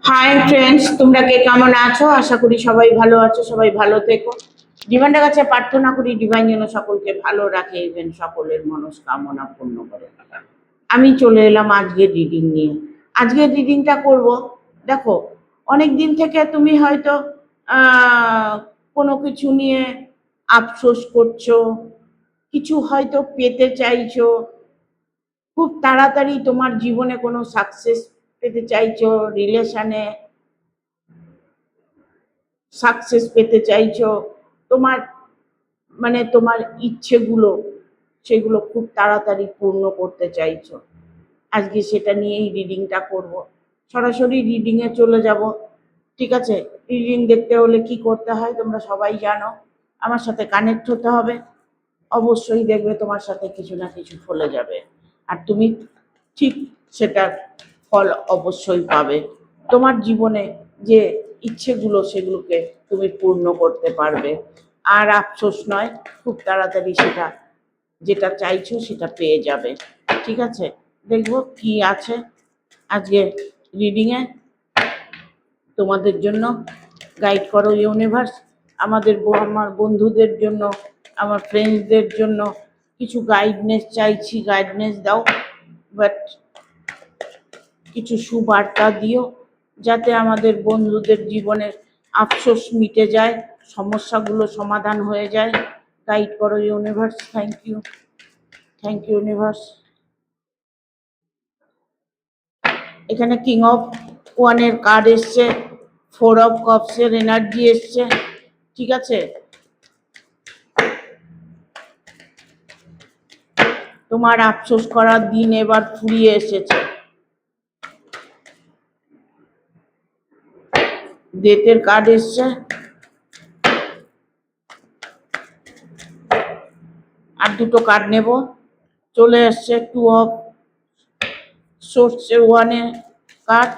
Hi friends, তোমরা কে কেমন আছো? আশা করি সবাই ভালো আছো, সবাই ভালো থেকো। ডিভাইনের কাছে প্রার্থনা করি ডিভাইন যেন সকলকে ভালো রাখে, ইভেন সকলের মনস্কামনা পূর্ণ করে। আমি চলে এলাম আজকের রিডিং নিয়ে। আজকের রিডিংটা করব। দেখো, অনেক দিন থেকে তুমি হয়তো আহ, কোনো কিছু নিয়ে আফসোস করছো, কিছু হয়তো পেতে চাইছো, খুব তাড়াতাড়ি তোমার জীবনে কোনো সাকসেস পেতে চাইছো, রিলেশনে সাকসেস পেতে চাইছো, তোমার তোমার ইচ্ছেগুলো সেগুলো খুব তাড়াতাড়ি পূর্ণ করতে চাইছো। আজকে সেটা নিয়েই রিডিংটা করব। সরাসরি রিডিং এ চলে যাব। ঠিক আছে? রিডিং দেখতে হলে কি করতে হয় তোমরা সবাই জানো। আমার সাথে কানেক্ট হতে হবে। অবশ্যই দেখবে তোমার সাথে কিছু না কিছু ফলে যাবে, আর তুমি ঠিক সেটার ফল অবশ্যই পাবে। তোমার জীবনে যে ইচ্ছেগুলো সেগুলোকে তুমি পূর্ণ করতে পারবে। আর আফসোস নয়, খুব তাড়াতাড়ি সেটা যেটা চাইছো সেটা পেয়ে যাবে। ঠিক আছে? দেখবো কি আছে আজকে রিডিং এ তোমাদের জন্য। গাইড করো ইউনিভার্স। আমার বন্ধুদের জন্য, আমার ফ্রেন্ডসদের জন্য কিছু গাইডনেস চাইছি, গাইডনেস দাও। বাট কিছু সুবার্তা দিও, যাতে আমাদের বন্ধুদের জীবনের আফসোস মিটে যায়, সমস্যাগুলো সমাধান হয়ে যায়। গাইড করো universe. Thank you, thank you universe. এখানে কিং অফ ওয়ানের কার্ড এসছে, ফোর অফ কাপসের এনার্জি এসছে। ঠিক আছে? তোমার আফসোস করার দিন এবার ফুরিয়ে এসেছে। ডেথের কার্ড এসছে, আর দুটো কার্ড নেব। চলে এসছে টু অফ সোর্সের ওয়ানের কার্ড,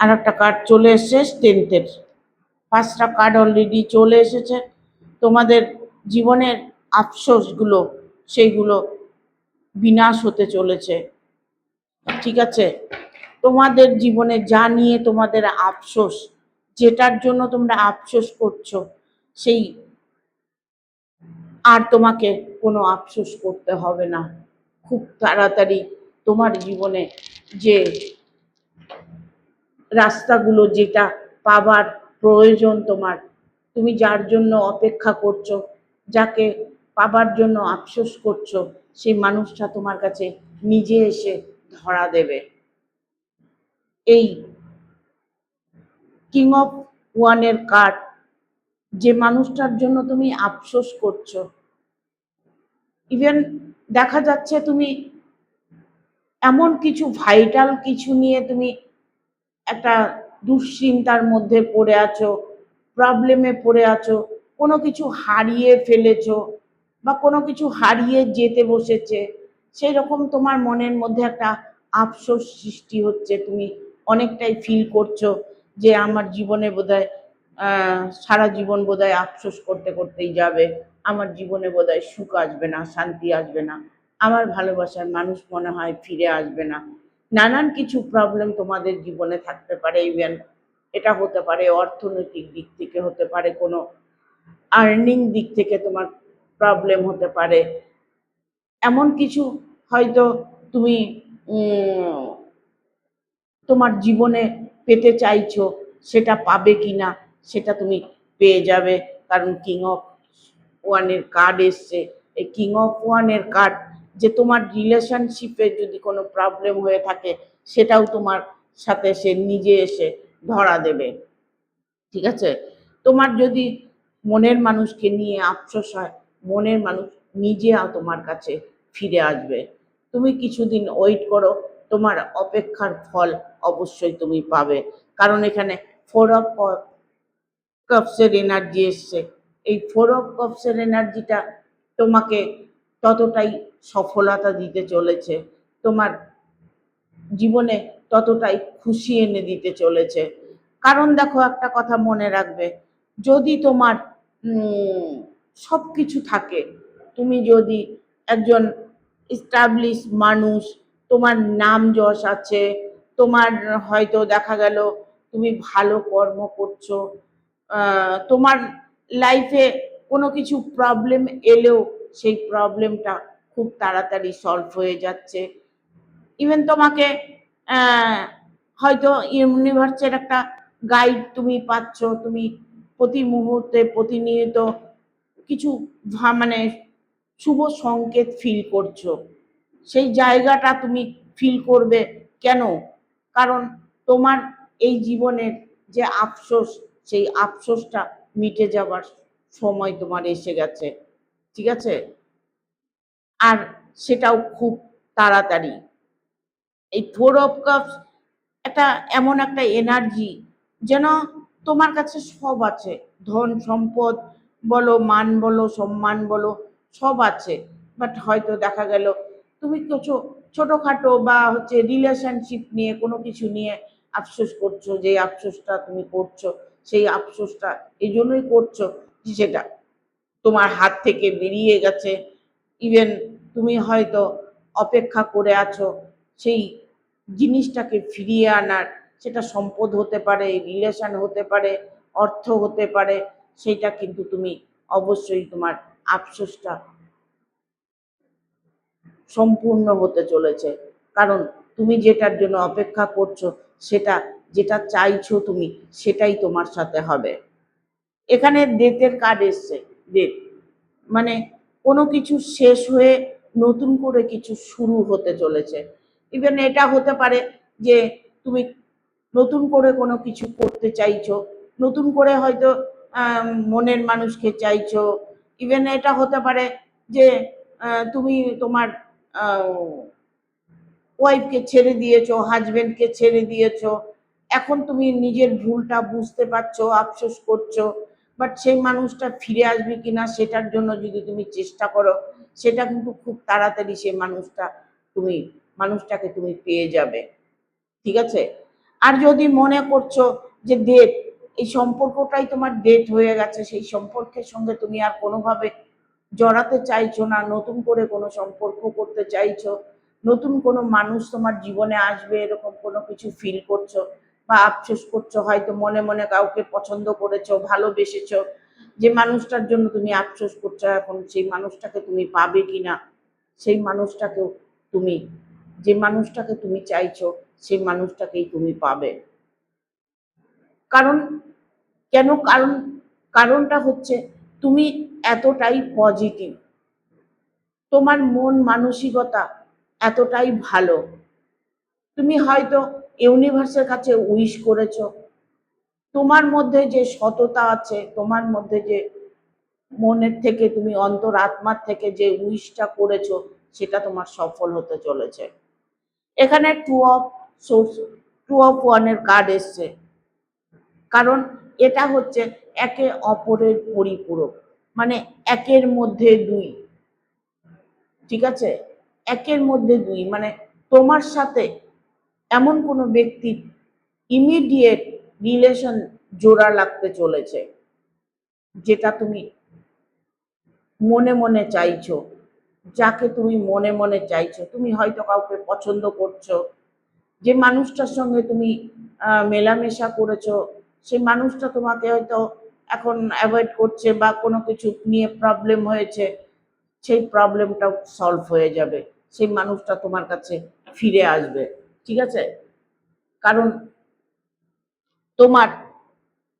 আর একটা কার্ড চলে এসছে স্ট্রেংথের। পাঁচটা কার্ড অলরেডি চলে এসেছে। তোমাদের জীবনের আফসোসগুলো সেইগুলো বিনাশ হতে চলেছে। ঠিক আছে? তোমাদের জীবনে যা নিয়ে তোমাদের আফসোস, যেটার জন্য তোমরা আফসোস করছো, সেই আর তোমাকে কোনো আফসোস করতে হবে না। খুব তাড়াতাড়ি তোমার জীবনে যে রাস্তাগুলো, যেটা পাবার প্রয়োজন তোমার, তুমি যার জন্য অপেক্ষা করছো, যাকে পাবার জন্য আফসোস করছো, সেই মানুষটা তোমার কাছে নিজে এসে ধরা দেবে। এই কিং অফ ওয়ানের কার্ড, যে মানুষটার জন্য তুমি আফসোস করছো, ইভেন দেখা যাচ্ছে তুমি এমন কিছু ভাইটাল কিছু নিয়ে তুমি একটা দুশ্চিন্তার মধ্যে পড়ে আছো, প্রবলেমে পড়ে আছো, কোনো কিছু হারিয়ে ফেলেছো বা কোনো কিছু হারিয়ে যেতে বসেছে, সেই রকম তোমার মনের মধ্যে একটা আফসোস সৃষ্টি হচ্ছে। তুমি অনেকটাই ফিল করছো যে আমার জীবনে বোধহয় সারা জীবন বোধহয় আফসোস করতে করতেই যাবে, আমার জীবনে বোধহয় সুখ আসবে না, শান্তি আসবে না, আমার ভালোবাসার মানুষ মনে হয় ফিরে আসবে না। নানান কিছু প্রবলেম তোমাদের জীবনে থাকতে পারে। ইভেন এটা হতে পারে অর্থনৈতিক দিক থেকে, হতে পারে কোনো আর্নিং দিক থেকে তোমার প্রবলেম হতে পারে। এমন কিছু হয়তো তুমি তোমার জীবনে পেতে চাইছো, সেটা পাবে কিনা সেটা তুমি পেয়ে যাবে, কারণ কিং অফ ওয়ানের কার্ড এসছে। এই কিং অফ ওয়ানের কার্ড, যে তোমার রিলেশনশিপে যদি কোনো প্রবলেম হয়ে থাকে, সেটাও তোমার সাথে সে নিজে এসে ধরা দেবে। ঠিক আছে? তোমার যদি মনের মানুষকে নিয়ে আফসোস হয়, মনের মানুষ নিজে তোমার কাছে ফিরে আসবে। তুমি কিছুদিন ওয়েট করো, তোমার অপেক্ষার ফল অবশ্যই তুমি পাবে। কারণ এখানে ফোর অফ কাপসের এনার্জি এসছে। এই ফোর অফ কাপসের এনার্জিটা তোমাকে ততটাই সফলতা দিতে চলেছে, তোমার জীবনে ততটাই খুশি এনে দিতে চলেছে। কারণ দেখো, একটা কথা মনে রাখবে, যদি তোমার সব কিছু থাকে, তুমি যদি একজন এস্টাবলিশ মানুষ, তোমার নাম যশ আছে, তোমার হয়তো দেখা গেল তুমি ভালো কর্ম করছো, তোমার লাইফে কোনো কিছু প্রবলেম এলেও সেই প্রবলেমটা খুব তাড়াতাড়ি সলভ হয়ে যাচ্ছে। ইভেন তোমাকে হয়তো ইউনিভার্সের একটা গাইড তুমি পাচ্ছ, তুমি প্রতি মুহূর্তে প্রতিনিয়ত কিছু মানে শুভ সংকেত ফিল করছো। সেই জায়গাটা তুমি ফিল করবে কেন? কারণ তোমার এই জীবনের যে আফসোস, সেই আফসোসটা মিটে যাবার সময় তোমার এসে গেছে, ঠিক আছে? আর সেটাও খুব তাড়াতাড়ি। এই ফোর অফ কাপস একটা এমন একটা এনার্জি, যেন তোমার কাছে সব আছে, ধন সম্পদ বলো, মান বলো, সম্মান বলো, সব আছে। বাট হয়তো দেখা গেল তুমি কিছু ছোটখাটো বা হচ্ছে রিলেশনশিপ নিয়ে কোনো কিছু নিয়ে আফসোস করছো। যে আফসোসটা তুমি করছো, সেই আফসোসটা এই জন্যই করছো যে সেটা তোমার হাত থেকে বেরিয়ে গেছে। ইভেন তুমি হয়তো অপেক্ষা করে আছো সেই জিনিসটাকে ফিরিয়ে আনার। সেটা সম্পদ হতে পারে, রিলেশন হতে পারে, অর্থ হতে পারে। সেইটা কিন্তু তুমি অবশ্যই তোমার আফসোসটা সম্পূর্ণ হতে চলেছে। কারণ তুমি যেটার জন্য অপেক্ষা করছো, সেটা যেটা চাইছো তুমি, সেটাই তোমার সাথে হবে। এখানে ডেথের কার্ড এসছে। ডেথ মানে কোনো কিছু শেষ হয়ে নতুন করে কিছু শুরু হতে চলেছে। ইভেন এটা হতে পারে যে তুমি নতুন করে কোনো কিছু করতে চাইছো, নতুন করে হয়তো মনের মানুষকে চাইছো। ইভেন এটা হতে পারে যে তুমি তোমার ওয়াইফকে ছেড়ে দিয়েছো, হাজবেন্ডকে ছেড়ে দিয়েছো। এখন তুমি নিজের ভুলটা বুঝতে পারছো, আফসোস করছো। বাট সেই মানুষটা ফিরে আসবে কিনা সেটার জন্য যদি তুমি চেষ্টা করো, সেটা কিন্তু খুব তাড়াতাড়ি সেই মানুষটাকে তুমি পেয়ে যাবে, ঠিক আছে? আর যদি মনে করছো যে ডেট, এই সম্পর্কটাই তোমার ডেট হয়ে গেছে, সেই সম্পর্কের সঙ্গে তুমি আর কোনোভাবে জড়াতে চাইছো না, নতুন করে কোনো সম্পর্ক করতে চাইছো, নতুন কোনো মানুষ তোমার জীবনে আসবে এরকম কোনো কিছু ফিল করছো বা আফসোস করছো, হয়তো মনে মনে কাউকে পছন্দ করেছো, ভালোবেসেছো, যে মানুষটার জন্য তুমি আফসোস করছো, এখন সেই মানুষটাকে তুমি পাবে কিনা, সেই মানুষটাকেও তুমি, যে মানুষটাকে তুমি চাইছো, সেই মানুষটাকেই তুমি পাবে। কারণ কেন? কারণটা হচ্ছে তুমি এতটাই পজিটিভ, তোমার মন মানসিকতা এতটাই ভালো। তুমি হয়তো ইউনিভার্সের কাছে উইশ করেছো, তোমার মধ্যে যে সততা আছে, তোমার মধ্যে যে মনের থেকে তুমি অন্তর আত্মার থেকে যে উইশটা করেছো, সেটা তোমার সফল হতে চলেছে। এখানে two of swords, two of ওয়ানের কার্ড এসছে। কারণ এটা হচ্ছে একে অপরের পরিপূরক, মানে একের মধ্যে দুই, ঠিক আছে? একের মধ্যে দুই মানে তোমার সাথে এমন কোনো ব্যক্তির ইমিডিয়েট রিলেশন জোড়া লাগতে চলেছে, যেটা তুমি মনে মনে চাইছো, যাকে তুমি মনে মনে চাইছো। তুমি হয়তো কাউকে পছন্দ করছো, যে মানুষটার সঙ্গে তুমি মেলামেশা করেছো, সেই মানুষটা তোমাকে হয়তো এখন অ্যাভয়েড করছে বা কোনো কিছু নিয়ে প্রবলেম হয়েছে, সেই প্রবলেমটাও সলভ হয়ে যাবে, সেই মানুষটা তোমার কাছে ফিরে আসবে, ঠিক আছে? কারণ তোমার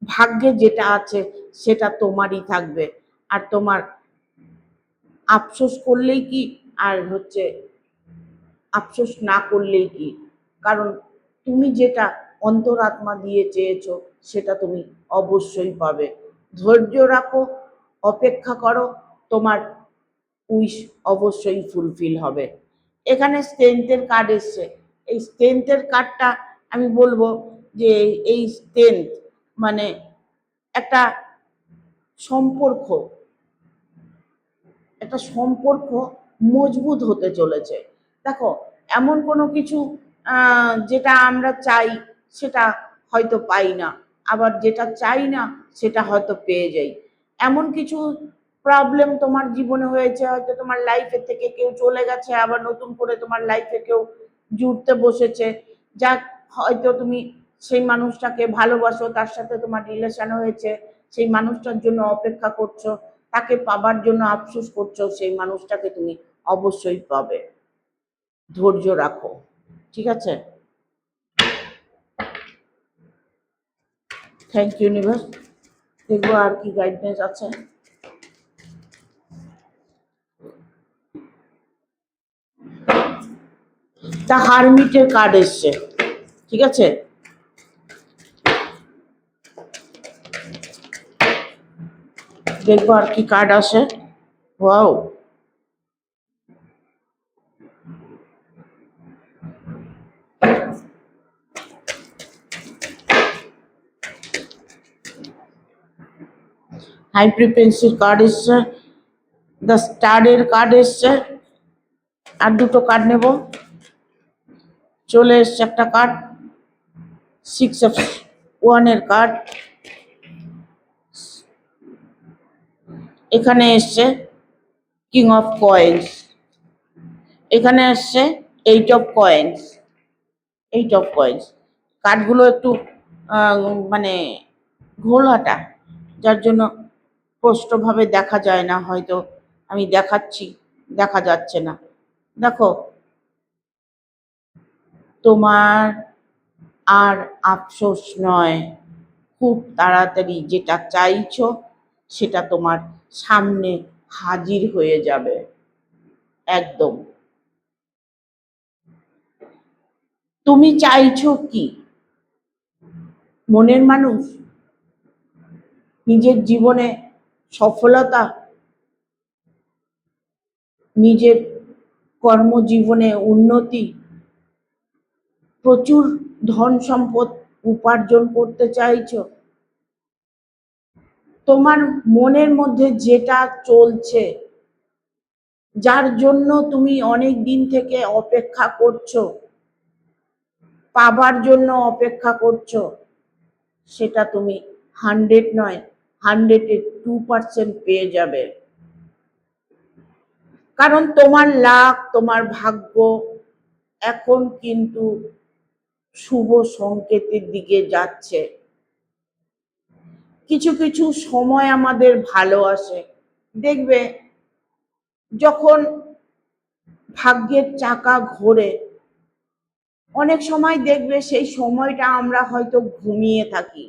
ভাগ্যে যেটা আছে সেটা তোমারই থাকবে। আর তোমার আফসোস করলেই কি, আর হচ্ছে আফসোস না করলেই কি, কারণ তুমি যেটা অন্তরাত্মা দিয়ে চেয়েছো, সেটা তুমি অবশ্যই পাবে। ধৈর্য রাখো, অপেক্ষা করো, তোমার উইশ অবশ্যই ফুলফিল হবে। এখানে স্ট্রেংথের কার্ড এসছে। এই স্ট্রেংথের কার্ডটা আমি বলবো যে এই স্ট্রেংথ মানে একটা সম্পর্ক, একটা সম্পর্ক মজবুত হতে চলেছে। দেখো, এমন কোনো কিছু যেটা আমরা চাই সেটা হয়তো পাই না, আবার যেটা চাই না সেটা হয়তো পেয়ে যাই। এমন কিছু প্রবলেম তোমার জীবনে হয়েছে, হয়তো তোমার লাইফে থেকে কেউ চলে গেছে, আবার নতুন করে তোমার লাইফে কেউ জুড়তে বসেছে, যা হয়তো তুমি সেই মানুষটাকে ভালোবাসো, তার সাথে তোমার রিলেশন হয়েছে, সেই মানুষটার জন্য অপেক্ষা করছো, তাকে পাবার জন্য আফসোস করছো, সেই মানুষটাকে তুমি অবশ্যই পাবে। ধৈর্য রাখো, ঠিক আছে? Thank you universe. দেখবো আর কি গাইডেন্স আছে। তা হারমিটের কার্ড এসছে, ঠিক আছে? দেখবো আর কি কার্ড আসে। ওয়াও, হাই ফ্রিকোয়েন্সির কার্ড এসছে, দ্য স্টারের কার্ড এসছে। আর দুটো কার্ড নেব। চলে এসছে একটা কার্ড, 6 of ওয়ানের কার্ড। এখানে এসছে কিং অফ কয়েন্স, এখানে এসছে 8 of কয়েন্স। 8 of কয়েন্স কার্ডগুলো একটু মানে ঘোলাটা, যার জন্য স্পষ্টভাবে দেখা যায় না, হয়তো আমি দেখাচ্ছি, দেখা যাচ্ছে না। দেখো, তোমার আর আফসোস নয়, খুব তাড়াতাড়ি যেটা চাইছো সেটা তোমার সামনে হাজির হয়ে যাবে। একদম। তুমি চাইছো কি? মনের মানুষ, নিজের জীবনে সফলতা, নিজের কর্মজীবনে উন্নতি, প্রচুর ধন সম্পদ উপার্জন করতে চাইছো? তোমার মনের মধ্যে যেটা চলছে, যার জন্য তুমি অনেক দিন থেকে অপেক্ষা করছো, পাবার জন্য অপেক্ষা করছো, সেটা তুমি 100 নয়, 100-এ 2% পেয়ে যাবে। কারণ তোমার লাক, তোমার ভাগ্য এখন কিন্তু শুভ সংকেতের দিকে যাচ্ছে। কিছু কিছু সময় আমাদের ভালো আসে, দেখবে যখন ভাগ্যের চাকা ঘোরে, অনেক সময় দেখবে সেই সময়টা আমরা হয়তো ঘুমিয়ে থাকি।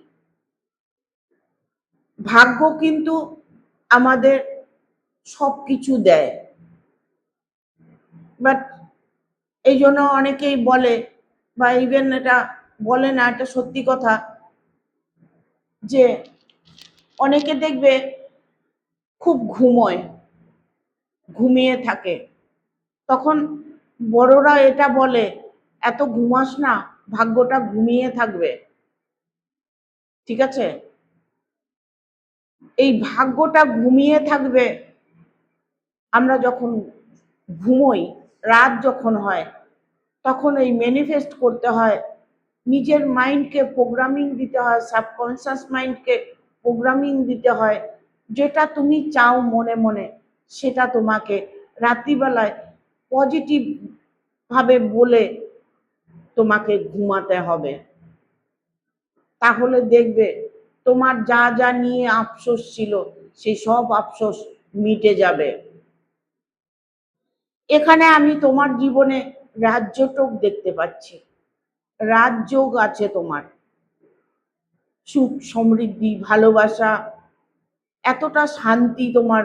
ভাগ্য কিন্তু আমাদের সবকিছু দেয়, বাট এই জন্য অনেকেই বলে, বা ইভেন এটা বলে না, এটা সত্যি কথা, যে অনেকে দেখবে খুব ঘুমিয়ে থাকে, তখন বড়রা এটা বলে, এত ঘুমাস না, ভাগ্যটা ঘুমিয়ে থাকবে। ঠিক আছে? এই ভাগ্যটা ঘুমিয়ে থাকবে। আমরা যখন ঘুমোই, রাত যখন হয়, তখন এই ম্যানিফেস্ট করতে হয়, নিজের মাইন্ডকে প্রোগ্রামিং দিতে হয়, সাবকনসিয়াস মাইন্ডকে প্রোগ্রামিং দিতে হয়, যেটা তুমি চাও মনে মনে, সেটা তোমাকে রাত্রিবেলায় পজিটিভ ভাবে বলে তোমাকে ঘুমাতে হবে। তাহলে দেখবে তোমার যা যা নিয়ে আফসোস ছিল, সেই সব আফসোস মিটে যাবে। এখানে আমি তোমার জীবনে রাজযোগ দেখতে পাচ্ছি, রাজযোগ আছে তোমার, সুখ সমৃদ্ধি ভালোবাসা, এতটা শান্তি তোমার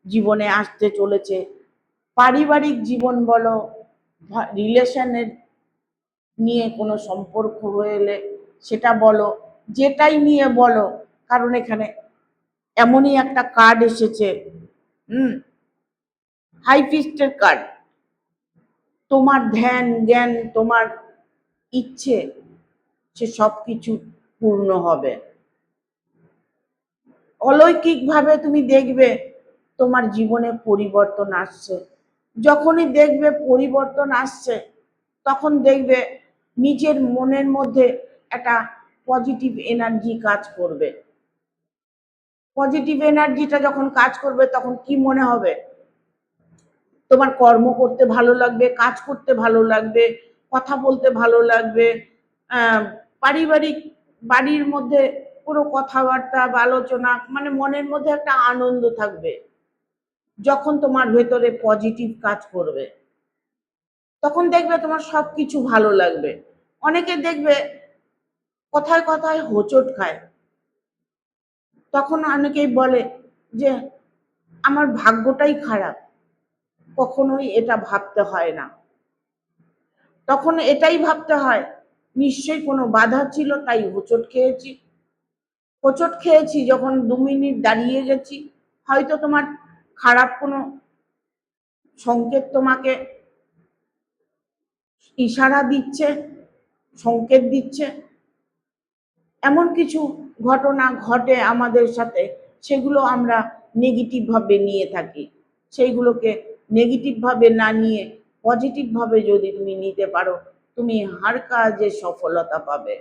জীবনে আসতে চলেছে। পারিবারিক জীবন বলো, রিলেশনের নিয়ে কোনো সম্পর্ক হলে সেটা বলো, যেটাই নিয়ে বলো, কারণ এখানে এমনই একটা কার্ড এসেছে, হাই ফিস্টের কার্ড। তোমার ধ্যান জ্ঞান, তোমার ইচ্ছে, সে সবকিছু পূর্ণ হবে। অলৌকিকভাবে তুমি দেখবে তোমার জীবনে পরিবর্তন আসছে। যখনই দেখবে পরিবর্তন আসছে, তখন দেখবে নিজের মনের মধ্যে একটা পজিটিভ এনার্জি কাজ করবে। পজিটিভ এনার্জিটা যখন কাজ করবে, তখন কি মনে হবে? তোমার কর্ম করতে ভালো লাগবে, কাজ করতে ভালো লাগবে, কথা বলতে ভালো লাগবে, পারিবারিক বাড়ির মধ্যে পুরো কথাবার্তা বা আলোচনা, মানে মনের মধ্যে একটা আনন্দ থাকবে। যখন তোমার ভেতরে পজিটিভ কাজ করবে তখন দেখবে তোমার সবকিছু ভালো লাগবে। অনেকে দেখবে কথায় কথায় হোঁচট খায়, তখন অনেকেই বলে যে আমার ভাগ্যটাই খারাপ। কখনোই এটা ভাবতে হয় না। তখন এটাই ভাবতে হয় নিশ্চয়ই কোনো বাধা ছিল, তাই হোঁচট খেয়েছি। হোঁচট খেয়েছি যখন 2 মিনিট দাঁড়িয়ে গেছি, হয়তো তোমার খারাপ কোনো সংকেত তোমাকে ইশারা দিচ্ছে, সংকেত দিচ্ছে, এমন কিছু ঘটনা ঘটে আমাদের সাথে, সেগুলো আমরা নেগেটিভ ভাবে নিয়ে থাকি। সেইগুলোকে নেগেটিভ ভাবে না নিয়ে পজিটিভ ভাবে যদি তুমি নিতে পারো, তুমি হার কাজে সফলতা পাবে।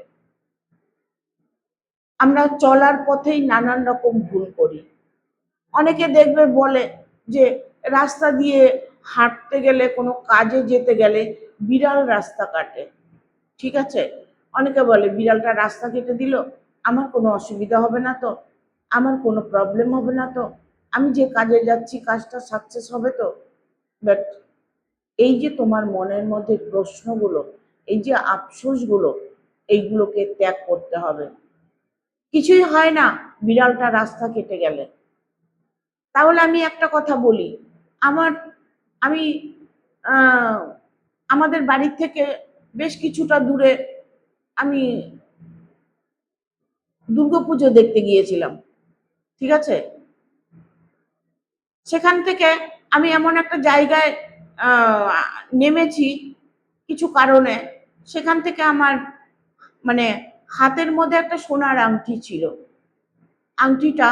আমরা চলার পথেই নানান রকম ভুল করি। অনেকে দেখবে বলে যে রাস্তা দিয়ে হাঁটতে গেলে, কোনো কাজে যেতে গেলে বিড়াল রাস্তা কাটে। ঠিক আছে, অনেকে বলে বিড়ালটা রাস্তা কেটে দিল, আমার কোনো অসুবিধা হবে না তো, আমার কোনো প্রবলেম হবে না তো, আমি যে কাজে যাচ্ছি কাজটা সাকসেস হবে তো। বাট এই যে তোমার মনের মধ্যে প্রশ্নগুলো, এই যে আফসোসগুলো, এইগুলোকে ত্যাগ করতে হবে। কিছুই হয় না বিড়ালটা রাস্তা কেটে গেলে। তাহলে আমি একটা কথা বলি, আমার আমি আমাদের বাড়ি থেকে বেশ কিছুটা দূরে আমি দুর্গাপুজো দেখতে গিয়েছিলাম। ঠিক আছে, সেখান থেকে আমি এমন একটা জায়গায় নেমেছি কিছু কারণে, সেখান থেকে আমার মানে হাতের মধ্যে একটা সোনার আংটি ছিল, আংটিটা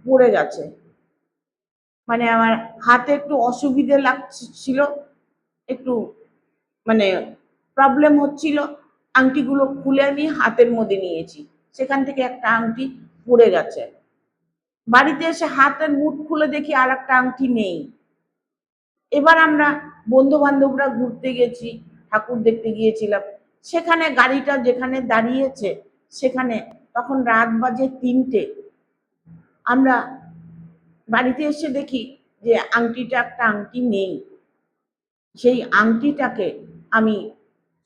পড়ে গেছে। মানে আমার হাতে একটু অসুবিধে লাগছিল, একটু মানে প্রবলেম হচ্ছিল, আংটিগুলো খুলে আমি হাতের মধ্যে নিয়েছি, সেখান থেকে একটা আংটি পড়ে গেছে। বাড়িতে এসে হাতের মুঠ খুলে দেখি আর একটা আংটি নেই। এবার আমরা বন্ধু বান্ধবরা ঘুরতে গেছি, ঠাকুর দেখতে গিয়েছিলাম, সেখানে গাড়িটা যেখানে দাঁড়িয়েছে সেখানে তখন রাত বাজে 3টে। আমরা বাড়িতে এসে দেখি যে আংটিটা, একটা আংটি নেই। সেই আংটিটাকে আমি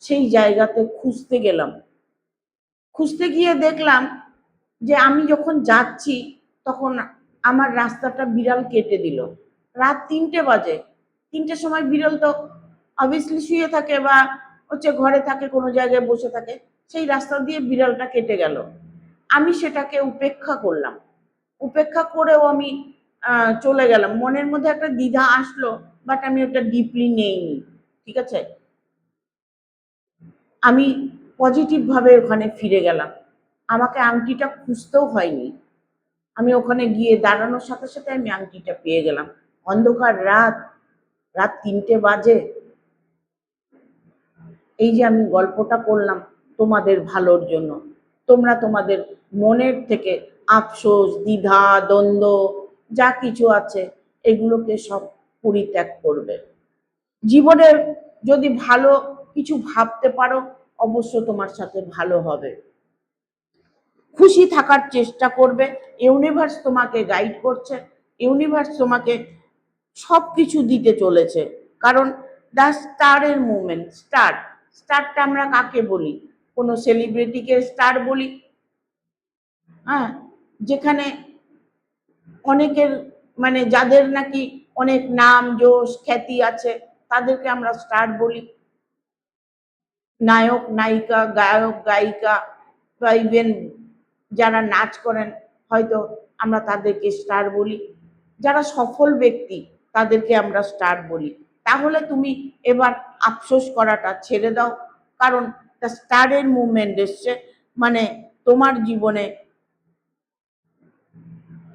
সেই জায়গাতে খুঁজতে গেলাম। খুঁজতে গিয়ে দেখলাম যে আমি যখন যাচ্ছি তখন আমার রাস্তাটা বিড়াল কেটে দিল। রাত 3টে বাজে, 3টের সময় বিড়াল তো অবভিয়াসলি শুয়ে থাকে বা হচ্ছে ঘরে থাকে, কোনো জায়গায় বসে থাকে, সেই রাস্তা দিয়ে বিড়ালটা কেটে গেল। আমি সেটাকে উপেক্ষা করলাম, উপেক্ষা করেও আমি চলে গেলাম। মনের মধ্যে একটা দ্বিধা আসলো, বাট আমি ওটা ডিপলি নেইনি। ঠিক আছে, আমি পজিটিভ ভাবে ওখানে ফিরে গেলাম, আমাকে আংটিটা খুঁজতেও হয়নি। আমি ওখানে গিয়ে দাঁড়ানোর সাথে সাথে আমি আংটিটা পেয়ে গেলাম। অন্ধকার রাত, রাত 3টে বাজে। এই যে আমি গল্পটা করলাম তোমাদের ভালোর জন্য, তোমরা তোমাদের মনের থেকে আফসোস, দ্বিধা, দ্বন্দ্ব যা কিছু আছে এগুলোকে সব পরিত্যাগ করবে। জীবনে যদি ভালো কিছু ভাবতে পারো, অবশ্য তোমার সাথে ভালো হবে। খুশি থাকার চেষ্টা করবে, ইউনিভার্স তোমাকে গাইড করছে, ইউনিভার্স তোমাকে সবকিছু দিতে চলেছে। কারণ দ্য স্টারের মুভমেন্ট, স্টারটা আমরা কাকে বলি? কোনো সেলিব্রিটিকে স্টার বলি, হ্যাঁ, যেখানে অনেকের মানে যাদের নাকি অনেক নাম যশ খ্যাতি আছে তাদেরকে আমরা স্টার বলি। নায়ক নায়িকা, গায়ক গায়িকা বা ইভেন যারা নাচ করেন, হয়তো আমরা তাদেরকে স্টার বলি। যারা সফল ব্যক্তি তাদেরকে আমরা স্টার বলি। তাহলে তুমি এবার আফসোস করাটা ছেড়ে দাও, কারণ দ্য স্টারের মুভমেন্ট এসছে, মানে তোমার জীবনে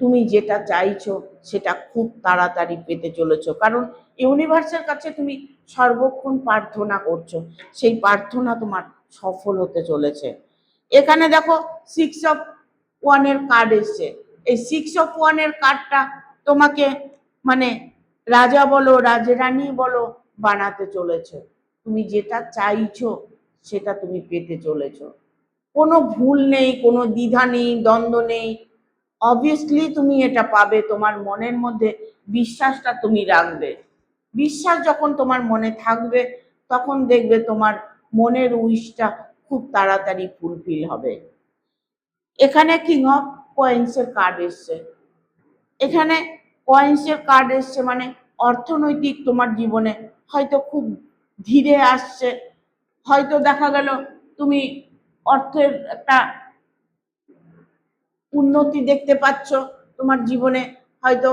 তুমি যেটা চাইছো সেটা খুব তাড়াতাড়ি পেতে চলেছো। কারণ ইউনিভার্সের কাছে তুমি সর্বক্ষণ প্রার্থনা করছো, সেই প্রার্থনা তোমার সফল হতে চলেছে। এখানে দেখো 6 অফ 1 কার্ড এসছে। এই 6 অফ 1 কার্ডটা তোমাকে মানে রাজা বলো রাজরানী বলো বানাতে চলেছে। তুমি যেটা চাইছো সেটা তুমি পেতে চলেছো। কোনো ভুল নেই, কোনো দ্বিধা নেই, দ্বন্দ্ব নেই। অবভিয়াসলি তুমি এটা পাবে। তোমার মনের মধ্যে বিশ্বাসটা তুমি রাখবে। বিশ্বাস যখন তোমার মনে থাকবে তখন দেখবে তোমার মনের উইশটা খুব তাড়াতাড়ি ফুলফিল হবে। এখানে কিং অফ কয়েন্সের কার্ড এসছে। এখানে কয়েন্সের কার্ড এসছে মানে অর্থনৈতিক তোমার জীবনে হয়তো খুব ধীরে আসছে। হয়তো দেখা গেল তুমি অর্থের একটা উন্নতি দেখতে পাচ্ছ তোমার জীবনে। হয়তো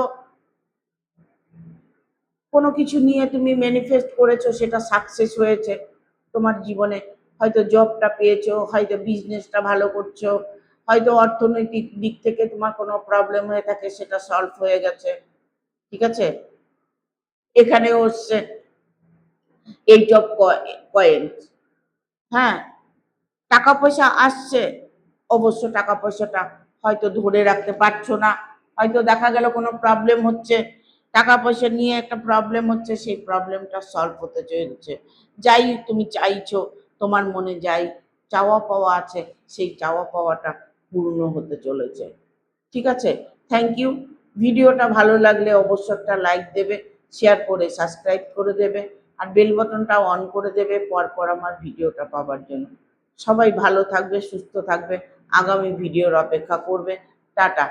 কোনো কিছু নিয়ে তুমি ম্যানিফেস্ট করেছো, সেটা সাকসেস হয়েছে তোমার জীবনে। হয়তো জবটা পেয়েছো, হয়তো বিজনেসটা ভালো করছো, হয়তো অর্থনৈতিক দিক থেকে তোমার কোনো প্রবলেম হয়ে থাকে, সেটা সলভ হয়ে গেছে। ঠিক আছে, এখানেও হচ্ছে এইট অফ কয়েন্স। হ্যাঁ, টাকা পয়সা আসছে, অবশ্য টাকা পয়সাটা হয়তো ধরে রাখতে পারছো না। হয়তো দেখা গেল কোনো প্রবলেম হচ্ছে, টাকা পয়সা নিয়ে একটা প্রবলেম হচ্ছে, সেই প্রবলেমটা সলভ হতে চলছে। যাই তুমি চাইছো, তোমার মনে যাই চাওয়া পাওয়া আছে, সেই চাওয়া পাওয়াটা পূর্ণ হতে চলেছে। ঠিক আছে, থ্যাংক ইউ। ভিডিওটা ভালো লাগলে অবশ্যই একটা লাইক দেবে, শেয়ার করে সাবস্ক্রাইব করে দেবে, আর বেল বাটনটা অন করে দেবে পরপর আমার ভিডিওটা পাওয়ার জন্য। সবাই ভালো থাকবে, সুস্থ থাকবে, আগামী ভিডিওর অপেক্ষা করবে। টাটা।